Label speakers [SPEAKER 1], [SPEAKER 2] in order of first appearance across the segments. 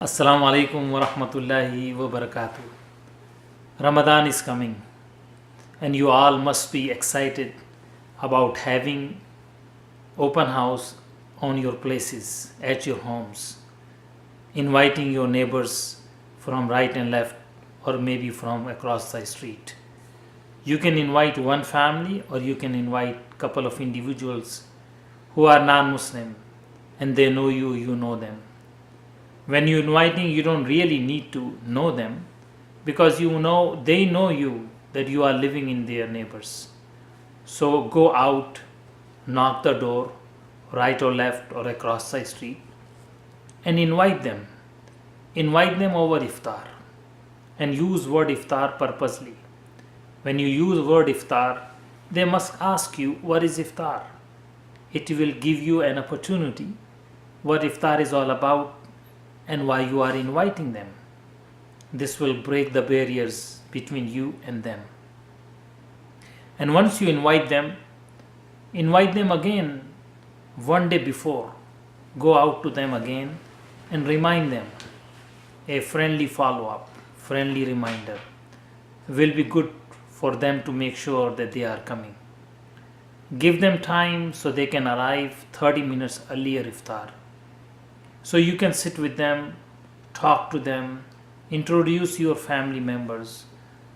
[SPEAKER 1] Assalamu alaikum wa rahmatullahi wa barakatuh. Ramadan is coming, and you all must be excited about having open house on your places, at your homes, inviting your neighbors from right and left, or maybe from across the street. You can invite one family, or you can invite a couple of individuals who are non-Muslim, and they know you, you know them. When you're inviting, you don't really need to know them, because you know they know you, that you are living in their neighbors. So go out, knock the door, right or left or across the street, and invite them. Invite them over iftar, and use word iftar purposely. When you use word iftar, they must ask you what is iftar. It will give you an opportunity what iftar is all about and why you are inviting them. This will break the barriers between you and them. And once you invite them again one day before. Go out to them again and remind them. A friendly follow up, friendly reminder will be good for them to make sure that they are coming. Give them time so they can arrive 30 minutes earlier iftar. So you can sit with them, talk to them, introduce your family members,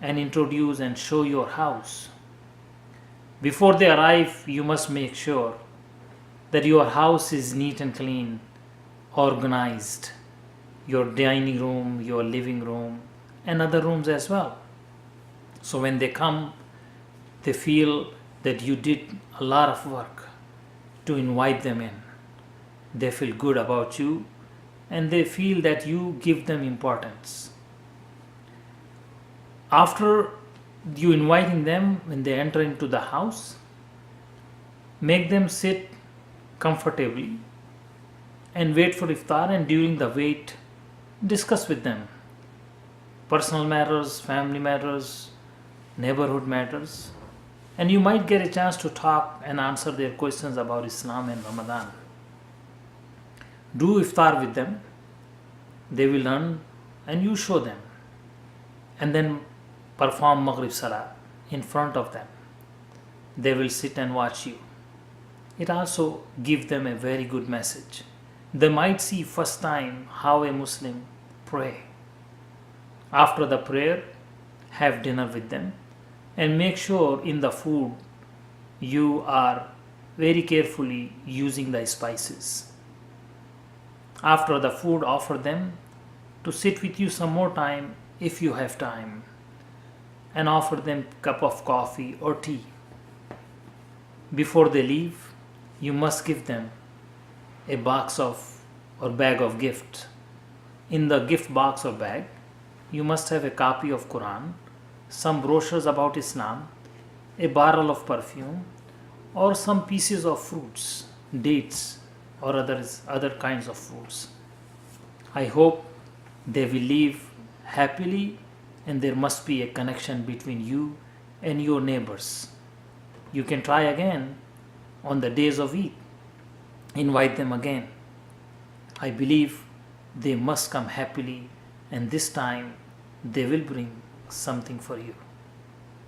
[SPEAKER 1] and introduce and show your house. Before they arrive, you must make sure that your house is neat and clean, organized, your dining room, your living room, and other rooms as well. So when they come, they feel that you did a lot of work to invite them in. They feel good about you, and they feel that you give them importance. After you inviting them, when they enter into the house, make them sit comfortably and wait for iftar, and during the wait, discuss with them personal matters, family matters, neighborhood matters, and you might get a chance to talk and answer their questions about Islam and Ramadan. Do iftar with them, they will learn, and you show them, and then perform Maghrib Salah in front of them. They will sit and watch you. It also gives them a very good message. They might see first time how a Muslim pray. After the prayer, have dinner with them, and make sure in the food you are very carefully using the spices. After the food, offer them to sit with you some more time if you have time, and offer them a cup of coffee or tea. Before they leave, you must give them a box of or bag of gift. In the gift box or bag, you must have a copy of Quran, some brochures about Islam, a barrel of perfume, or some pieces of fruits, dates, or other kinds of fruits. I hope they will live happily, and there must be a connection between you and your neighbors. You can try again on the days of Eid. Invite them again. I believe they must come happily, and this time they will bring something for you.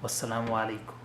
[SPEAKER 1] Wassalamu alaikum.